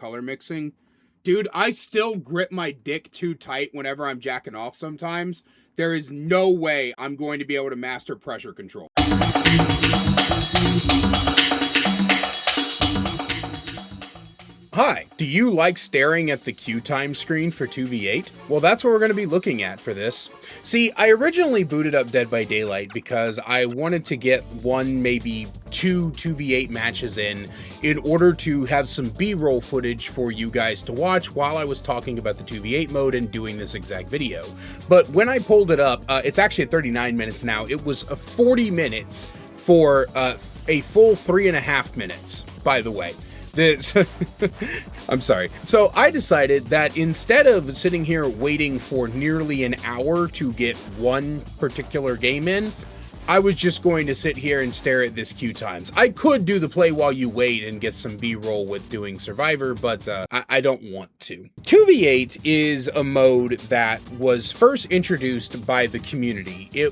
color mixing. Dude, I still grip my dick too tight whenever I'm jacking off sometimes. There is no way I'm going to be able to master pressure control. Hi, do you like staring at the queue time screen for 2v8? Well, that's what we're going to be looking at for this. See, I originally booted up Dead by Daylight because I wanted to get one, maybe two 2v8 matches in order to have some B-roll footage for you guys to watch while I was talking about the 2v8 mode and doing this exact video. But when I pulled it up, it's actually at 39 minutes now. It was 40 minutes for a full 3.5 minutes, by the way. I'm sorry. So I decided that instead of sitting here waiting for nearly an hour to get one particular game in, I was just going to sit here and stare at this queue times. I could do the play while you wait and get some B-roll with doing Survivor, but I don't want to. 2v8 is a mode that was first introduced by the community. There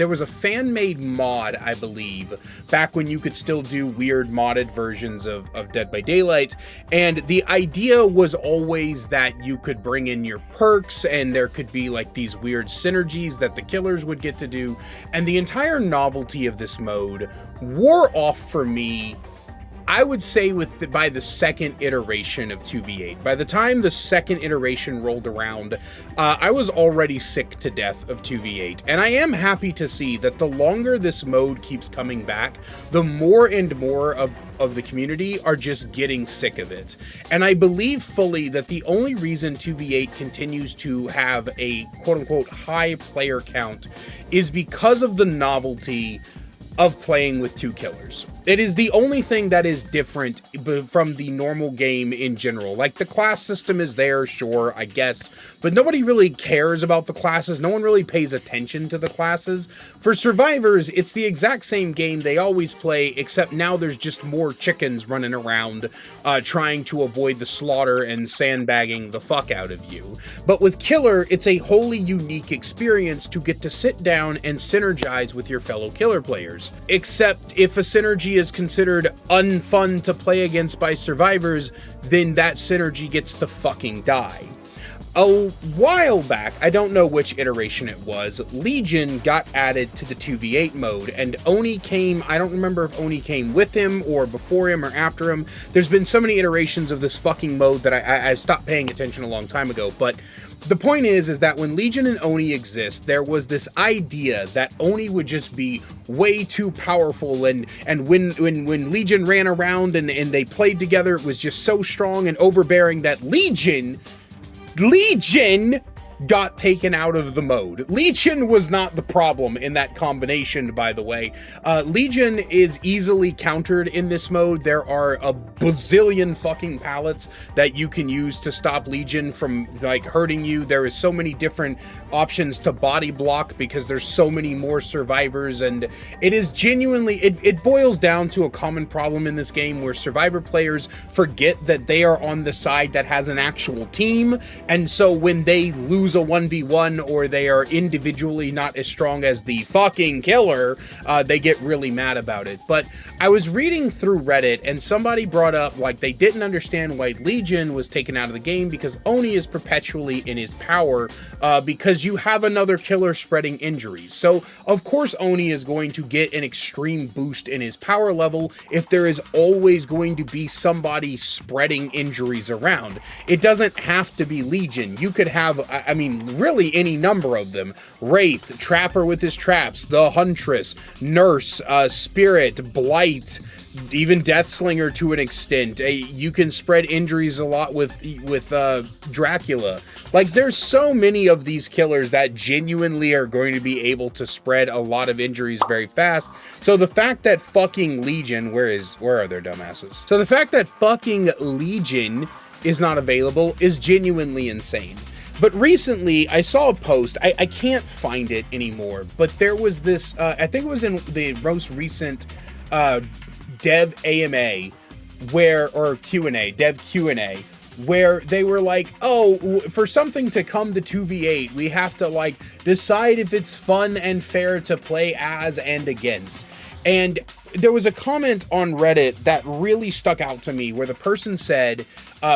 was a fan-made mod, I believe, back when you could still do weird modded versions of Dead by Daylight, and the idea was always that you could bring in your perks, and there could be like these weird synergies that the killers would get to do, and the entire novelty of this mode wore off for me, I would say, by the second iteration of 2v8. By the time the second iteration rolled around, I was already sick to death of 2v8. And I am happy to see that the longer this mode keeps coming back, the more and more of the community are just getting sick of it. And I believe fully that the only reason 2v8 continues to have a quote-unquote high player count is because of the novelty of playing with two killers. It is the only thing that is different from the normal game in general. Like, the class system is there, sure, I guess, but nobody really cares about the classes. No one really pays attention to the classes. For survivors, it's the exact same game they always play, except now there's just more chickens running around trying to avoid the slaughter and sandbagging the fuck out of you. But with Killer, it's a wholly unique experience to get to sit down and synergize with your fellow Killer players. Except if a synergy is considered unfun to play against by survivors, then that synergy gets to fucking die. A while back, I don't know which iteration it was, Legion got added to the 2v8 mode, and Oni came. I don't remember if Oni came with him or before him or after him. There's been so many iterations of this fucking mode that I stopped paying attention a long time ago, but the point is that when Legion and Oni exist, there was this idea that Oni would just be way too powerful, and when Legion ran around and they played together, it was just so strong and overbearing that Legion got taken out of the mode. Legion was not the problem in that combination, by the way. Legion is easily countered in this mode. There are a bazillion fucking pallets that you can use to stop Legion from, like, hurting you. There is so many different options to body block because there's so many more survivors, and it is genuinely, it boils down to a common problem in this game where survivor players forget that they are on the side that has an actual team, and so when they lose a 1v1 or they are individually not as strong as the fucking killer, they get really mad about it. But I was reading through Reddit and somebody brought up, like, they didn't understand why Legion was taken out of the game because Oni is perpetually in his power because you have another killer spreading injuries. So of course Oni is going to get an extreme boost in his power level if there is always going to be somebody spreading injuries around. It doesn't have to be Legion. You could have, I mean, really any number of them. Wraith, Trapper with his traps, the Huntress, Nurse, Spirit, Blight, even Deathslinger to an extent. You can spread injuries a lot with Dracula. Like, there's so many of these killers that genuinely are going to be able to spread a lot of injuries very fast. So the fact that fucking Legion, where are their dumbasses? So the fact that fucking Legion is not available is genuinely insane. But recently, I saw a post, I can't find it anymore, but there was this, I think it was in the most recent Dev AMA, or Q&A, Dev Q&A, where they were like, oh, for something to come to 2v8, we have to, like, decide if it's fun and fair to play as and against. And there was a comment on Reddit that really stuck out to me where the person said,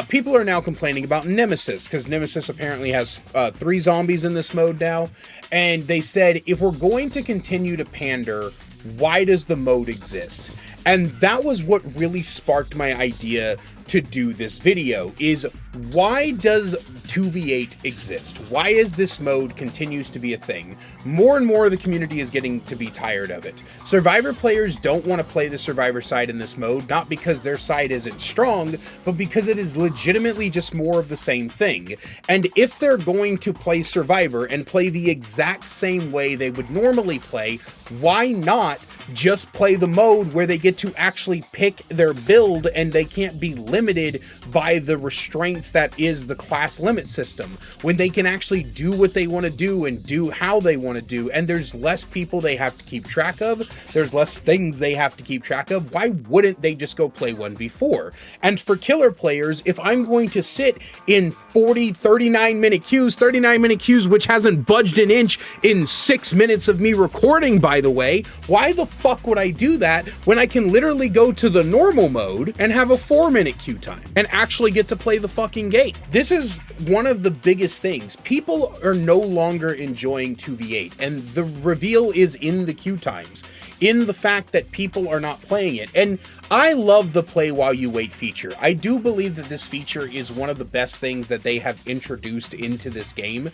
people are now complaining about Nemesis because Nemesis apparently has 3 zombies in this mode now. And they said, if we're going to continue to pander, why does the mode exist? And that was what really sparked my idea to do this video, is why does 2v8 exist? Why is this mode continues to be a thing? More and more of the community is getting to be tired of it. Survivor players don't want to play the Survivor side in this mode, not because their side isn't strong, but because it is legitimately just more of the same thing. And if they're going to play Survivor and play the exact same way they would normally play, why not just play the mode where they get to actually pick their build and they can't be limited by the restraints that is the class limit system, when they can actually do what they want to do and do how they want to do, and there's less people they have to keep track of, there's less things they have to keep track of. Why wouldn't they just go play 1v4? And for killer players, if I'm going to sit in 39 minute queues, which hasn't budged an inch in 6 minutes of me recording, by the way, why the fuck would I do that when I can literally go to the normal mode and have a 4-minute queue time and actually get to play the fucking game? This is one of the biggest things. People are no longer enjoying 2v8, and the reveal is in the queue times, in the fact that people are not playing it. And I love the play while you wait feature. I do believe that this feature is one of the best things that they have introduced into this game,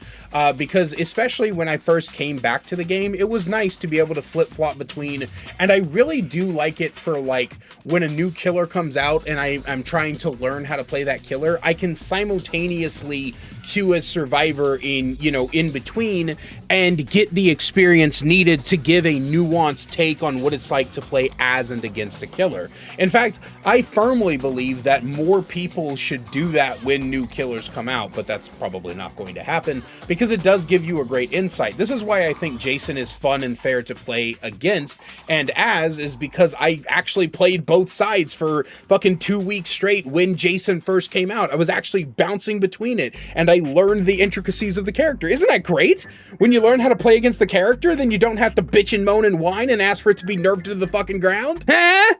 because especially when I first came back to the game, it was nice to be able to flip-flop between, and I really do like it for like when a new killer comes out and I'm trying to learn how to play that killer, I can simultaneously queue as Survivor in, you know, in between and get the experience needed to give a nuanced take on what it's like to play as and against a killer. In fact, I firmly believe that more people should do that when new killers come out, but that's probably not going to happen because it does give you a great insight. This is why I think Jason is fun and fair to play against and as, is because I actually played both sides for fucking 2 weeks straight when Jason first came out. I was actually bouncing between it and I learned the intricacies of the character. Isn't that great? When you learn how to play against the character, then you don't have to bitch and moan and whine and ask for it to be nerfed to the fucking ground.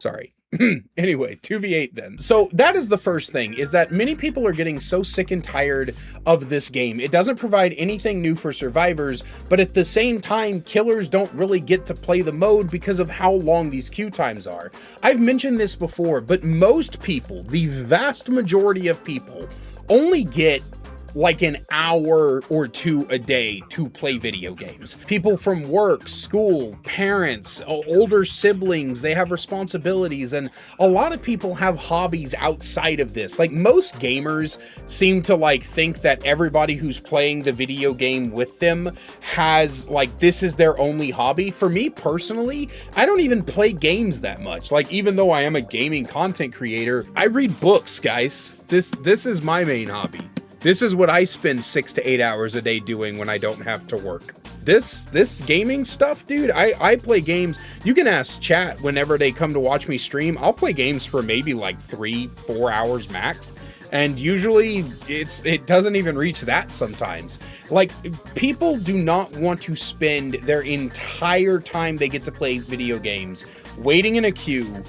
Sorry. Anyway, 2v8 then. So that is the first thing, is that many people are getting so sick and tired of this game. It doesn't provide anything new for survivors, but at the same time, killers don't really get to play the mode because of how long these queue times are. I've mentioned this before, but most people, the vast majority of people, only get like an hour or 2 a day to play video games. People from work, school, parents, older siblings, they have responsibilities, and a lot of people have hobbies outside of this. Like, most gamers seem to like think that everybody who's playing the video game with them has like, this is their only hobby. For me personally, I don't even play games that much. Like, even though I am a gaming content creator, I read books, guys. This is my main hobby. This is what I spend 6 to 8 hours a day doing when I don't have to work. This gaming stuff, dude, I play games. You can ask chat whenever they come to watch me stream. I'll play games for maybe like 3-4 hours max. And usually it doesn't even reach that sometimes. Like, people do not want to spend their entire time they get to play video games waiting in a queue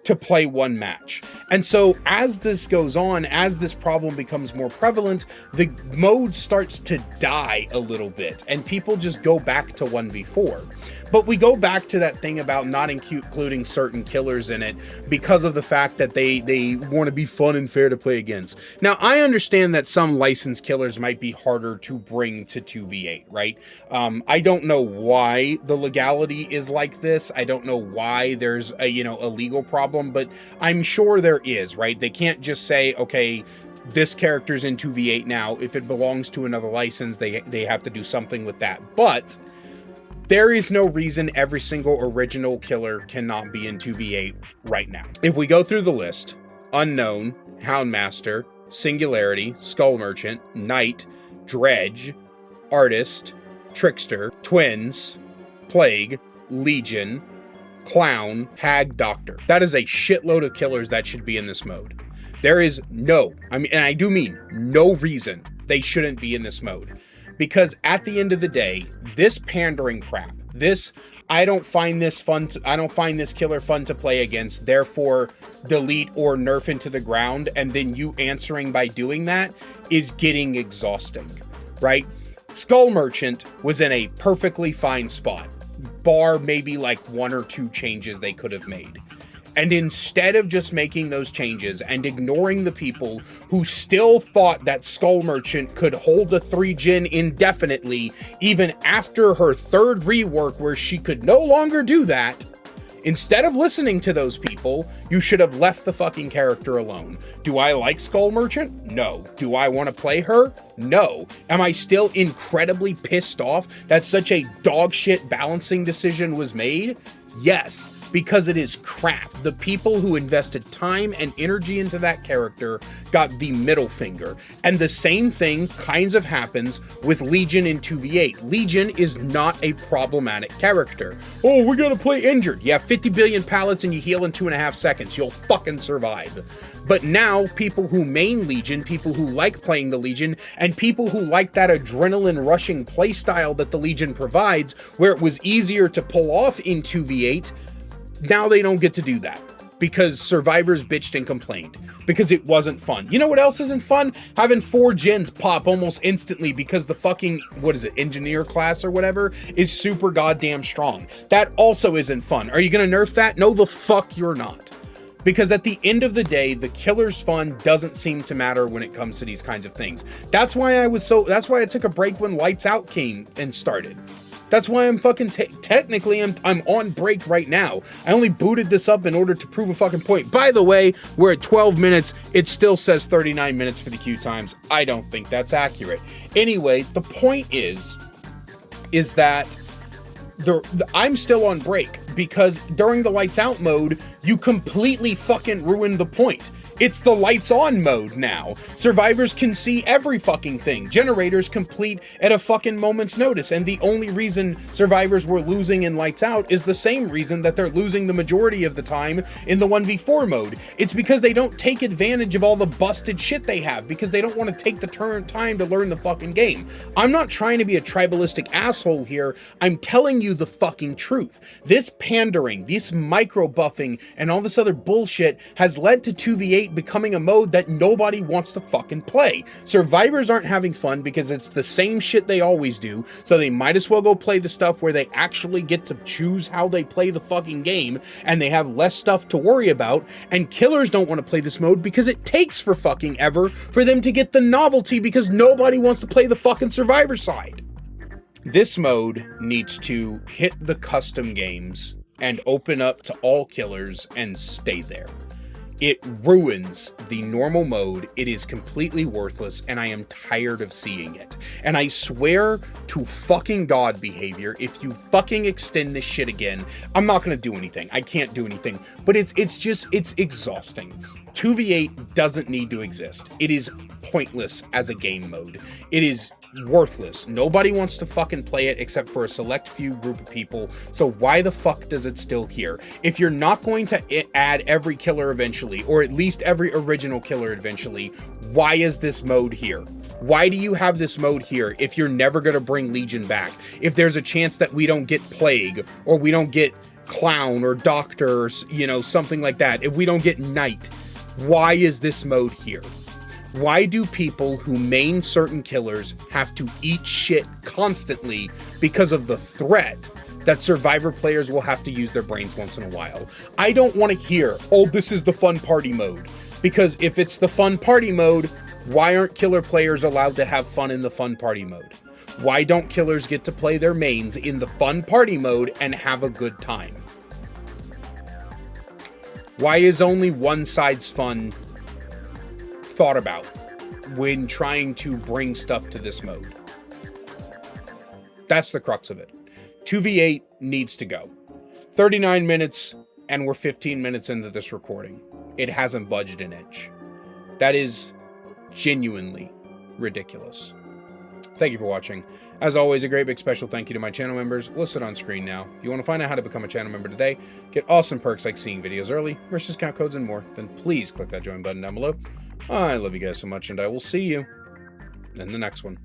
to play one match. And so as this goes on, as this problem becomes more prevalent, the mode starts to die a little bit and people just go back to 1v4. But we go back to that thing about not including certain killers in it because of the fact that they want to be fun and fair to play against. Now, I understand that some licensed killers might be harder to bring to 2v8, right? I don't know why the legality is like this. I don't know why there's a, you know, a legal problem, but I'm sure there is, right? They can't just say, okay, this character's in 2v8 now. If it belongs to another license, they have to do something with that. But there is no reason every single original killer cannot be in 2v8 right now. If we go through the list, Unknown, Houndmaster, Singularity, Skull Merchant, Knight, Dredge, Artist, Trickster, Twins, Plague, Legion, Clown, Hag, Doctor. That is a shitload of killers that should be in this mode. There is no, and I do mean no reason they shouldn't be in this mode. Because at the end of the day, this pandering crap, this I don't find this I don't find this killer fun to play against, therefore delete or nerf into the ground, and then you answering by doing that is getting exhausting, right? Skull Merchant was in a perfectly fine spot, bar maybe like 1 or 2 changes they could have made. And instead of just making those changes and ignoring the people who still thought that Skull Merchant could hold a 3-gen indefinitely, even after her 3rd rework where she could no longer do that, instead of listening to those people, you should have left the fucking character alone. Do I like Skull Merchant? No. Do I want to play her? No. Am I still incredibly pissed off that such a dog shit balancing decision was made? Yes. Because it is crap. The people who invested time and energy into that character got the middle finger. And the same thing kinds of happens with Legion in 2v8. Legion is not a problematic character. Oh, we gotta play injured. You have 50 billion pallets and you heal in 2.5 seconds. You'll fucking survive. But now, people who main Legion, people who like playing the Legion, and people who like that adrenaline rushing playstyle that the Legion provides, where it was easier to pull off in 2v8, now they don't get to do that because survivors bitched and complained because it wasn't fun. You know what else isn't fun? Having 4 gens pop almost instantly because the fucking, what is it, engineer class or whatever is super goddamn strong. That also isn't fun. Are you gonna nerf that? No, the fuck you're not. Because at the end of the day, the killer's fun doesn't seem to matter when it comes to these kinds of things. That's why I took a break when Lights Out came and started. That's why I'm fucking technically I'm on break right now. I only booted this up in order to prove a fucking point. By the way, we're at 12 minutes. It still says 39 minutes for the queue times. I don't think that's accurate. Anyway, the point is that I'm still on break because during the lights out mode, you completely fucking ruined the point. It's the lights on mode now. Survivors can see every fucking thing. Generators complete at a fucking moment's notice. And the only reason survivors were losing in lights out is the same reason that they're losing the majority of the time in the 1v4 mode. It's because they don't take advantage of all the busted shit they have because they don't want to take the time to learn the fucking game. I'm not trying to be a tribalistic asshole here. I'm telling you the fucking truth. This pandering, this micro buffing, and all this other bullshit has led to 2v8 becoming a mode that nobody wants to fucking play. Survivors aren't having fun because it's the same shit they always do, so they might as well go play the stuff where they actually get to choose how they play the fucking game, and they have less stuff to worry about, and killers don't want to play this mode because it takes for fucking ever for them to get the novelty because nobody wants to play the fucking survivor side. This mode needs to hit the custom games and open up to all killers and stay there. It ruins the normal mode. It is completely worthless, and I am tired of seeing it. And I swear to fucking God behavior, if you fucking extend this shit again, I'm not gonna do anything. I can't do anything. But it's exhausting. 2v8 doesn't need to exist. It is pointless as a game mode. It is worthless. Nobody wants to fucking play it except for a select few group of people. So why the fuck does it still here? If you're not going to add every killer eventually, or at least every original killer eventually, why is this mode here? Why do you have this mode here if you're never going to bring Legion back? If there's a chance that we don't get Plague, or we don't get Clown, or Doctor, or, you know, something like that. If we don't get Night, why is this mode here? Why do people who main certain killers have to eat shit constantly because of the threat that survivor players will have to use their brains once in a while? I don't want to hear, oh, this is the fun party mode. Because if it's the fun party mode, why aren't killer players allowed to have fun in the fun party mode? Why don't killers get to play their mains in the fun party mode and have a good time? Why is only one side's fun thought about when trying to bring stuff to this mode? That's the crux of it. 2v8 needs to go. 39 minutes, and we're 15 minutes into this recording. It hasn't budged an inch. That is genuinely ridiculous. Thank you for watching. As always, a great big special thank you to my channel members listed on screen now. If you want to find out how to become a channel member today, get awesome perks like seeing videos early, merch discount codes, and more, then please click that join button down below. I love you guys so much, and I will see you in the next one.